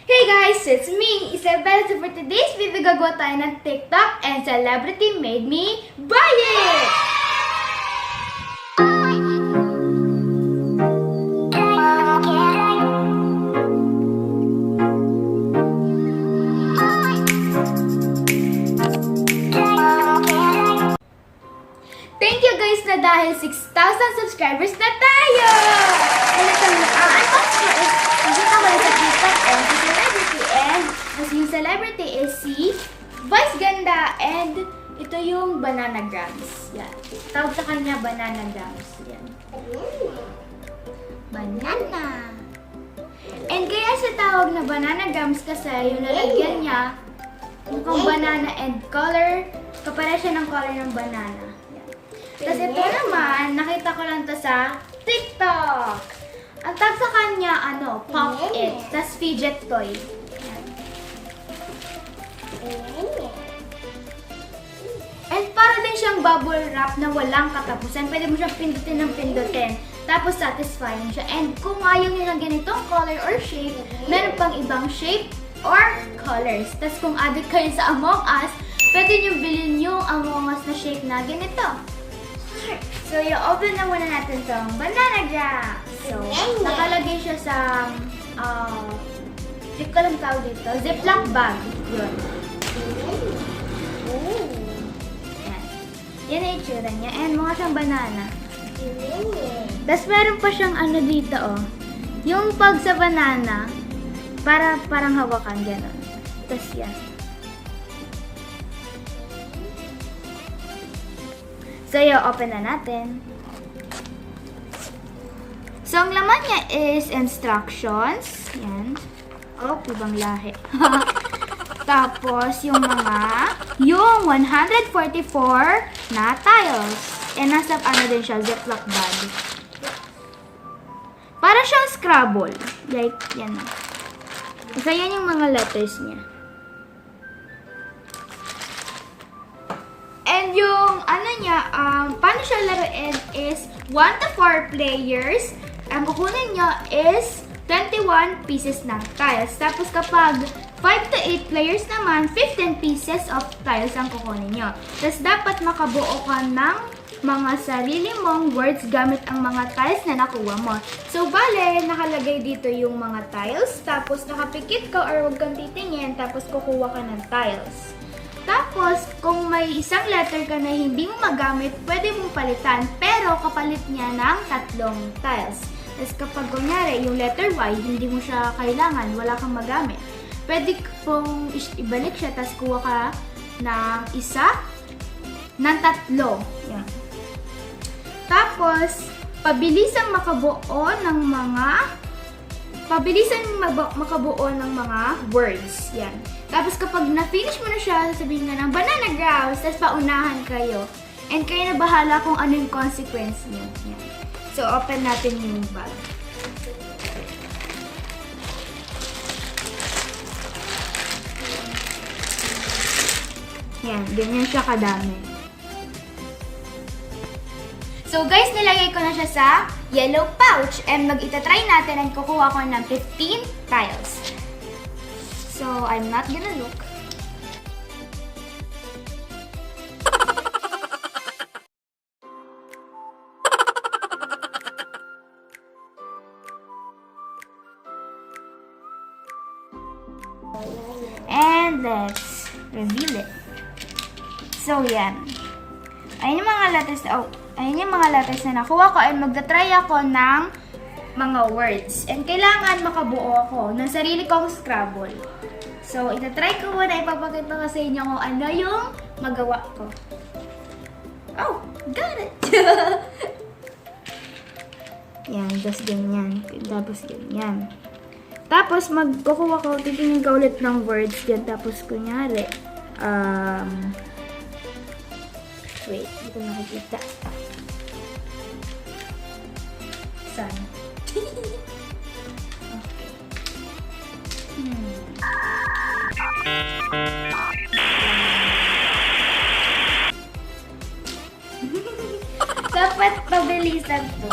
Hey guys, it's me, Isabel. So for today's video, gagawa tayo ng TikTok and celebrity made me buy it! Thank you guys na dahil 6,000 subscribers na tayo! And ito ang unbox ko is nakita ko sa TikTok and si celebrity and yung celebrity is si Vice Ganda and ito yung Bananagrams. Yan. Tawag sa kanya Bananagrams. Yan. Banana. And kaya siya tawag na Bananagrams kasi yung lalagyan niya mukhang banana and color, kapara siya ng color ng banana. Tapos ito naman, nakita ko lang to sa TikTok. Ang tag sa kanya, Pop It. Tapos Fidget toy. Ayan. And para din siyang bubble wrap na walang katapusan. Pwede mo siyang pindutin ng pindutin. Tapos satisfying siya. And kung ayaw nyo ng ganitong color or shape, meron pang ibang shape or colors. Tapos kung addict kayo sa Among Us, pwede nyo bilhin yung Among Us na shape na ganito. So, i-open na muna natin itong Bananagrams. So, nakalagay siya sa, hindi ko lang tawag dito, ziplock bag. Yun. Yan. Yan ang itsura niya. And mukha siyang banana. Tapos meron pa siyang dito, yung pag sa banana, parang hawakan, gano'n. Tapos yan. So, open na natin. So, ang laman niya is instructions. Yan. Oh, ibang lahi. Tapos, yung 144 na tiles. And nasa din siya, ziplock bag. Para siyang Scrabble. Like, yan. So, yan yung mga letters niya. And yung paano siya laruin is 1 to 4 players. Ang kukunin nyo is 21 pieces ng tiles. Tapos kapag 5 to 8 players naman, 15 pieces of tiles ang kukunin nyo. Tapos dapat makabuo ka ng mga sarili mong words gamit ang mga tiles na nakuha mo. So bale, nakalagay dito yung mga tiles. Tapos nakapikit ka or huwag kang titingin. Tapos kukuha ka ng tiles. Tapos, kung may isang letter ka na hindi mo magamit, pwede mong palitan. Pero, kapalit niya ng 3 tiles. Tapos, kapag kunyari, yung letter Y, hindi mo siya kailangan, wala kang magamit. Pwede pong ibalik siya, tapos kuha ka ng isa, ng 3. Yan. Tapos, pabilisang makabuo ng mga words. Yan. Tapos kapag na-finish mo na siya, sabihin nga ng Bananagrams, tapos paunahan kayo. And kayo na bahala kung ano yung consequence niyo. Yan. So, open natin yung bag. Yan, ganyan siya kadami. So guys, nilagay ko na siya sa yellow pouch. And mag-itatry natin and kukuha ko ng 15 tiles. So, I'm not gonna look. And let's reveal it. So, yan. Ayun yung mga letters na nakuha ko and magta-try ako ng mga words. And kailangan makabuo ako ng sarili kong Scrabble. So, itatry ko muna, ipapakita ko sa inyo kung ano yung magawa ko. Oh, got it! Yan, tapos ganyan. Tapos ganyan. Tapos, magkukuha ko, titingin ka ulit ng words dyan. Tapos, kunyari, wait, hindi ko nakikita. Sun. Dapat pabilisan to.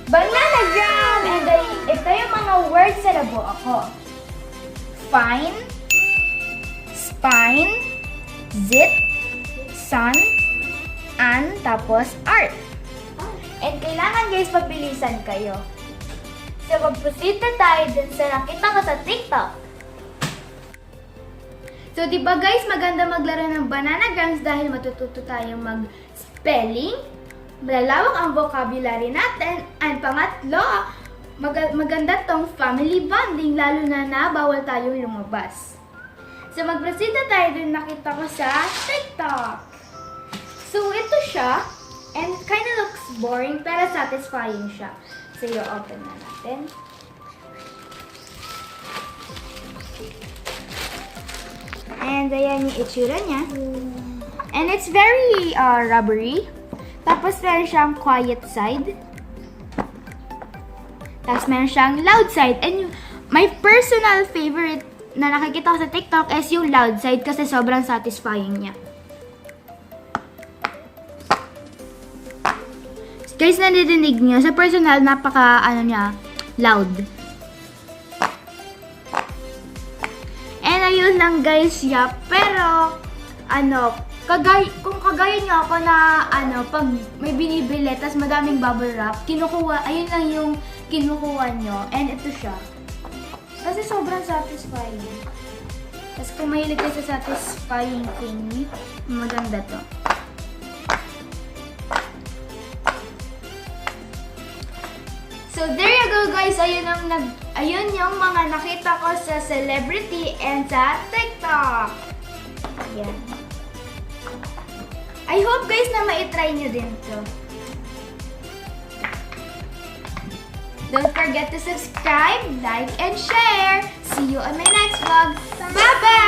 Bananagram! And ito yung mga words na nabuo ako. Fine, spine, zip, sun, and tapos art. And kailangan guys pagbilisan kayo. So mag-proceed na tayo dun sa nakita ko sa TikTok. So diba guys, maganda maglaro ng Bananagrams dahil matututo tayong mag-spelling, malalawak ang vocabulary natin, and pangatlo, maganda tong family bonding lalo na bawal tayong lumabas. So mag-proceed na tayo dun nakita ko sa TikTok. So ito siya, and it kind of looks boring pero satisfying siya. So i-open na natin. And ayan yung itsura niya. And it's very rubbery. Tapos meron siyang quiet side. Tapos meron siyang loud side. And my personal favorite na nakikita ko sa TikTok is yung loud side kasi sobrang satisfying niya. Guys, nadidinig niyo. Sa personal, napaka, loud. And ayun lang guys, pero, kung kagaya niyo ako na, pag may binibili, tas madaming bubble wrap, ayun lang yung kinukuha niyo. And ito siya. Kasi sobrang satisfying. Tas kung mahilig kayo sa satisfying thing, maganda to. So there you go guys, ayun yung mga nakita ko sa celebrity and sa TikTok. Ayan. I hope guys na ma-try nyo din to. Don't forget to subscribe, like, and share. See you on my next vlog. Bye-bye!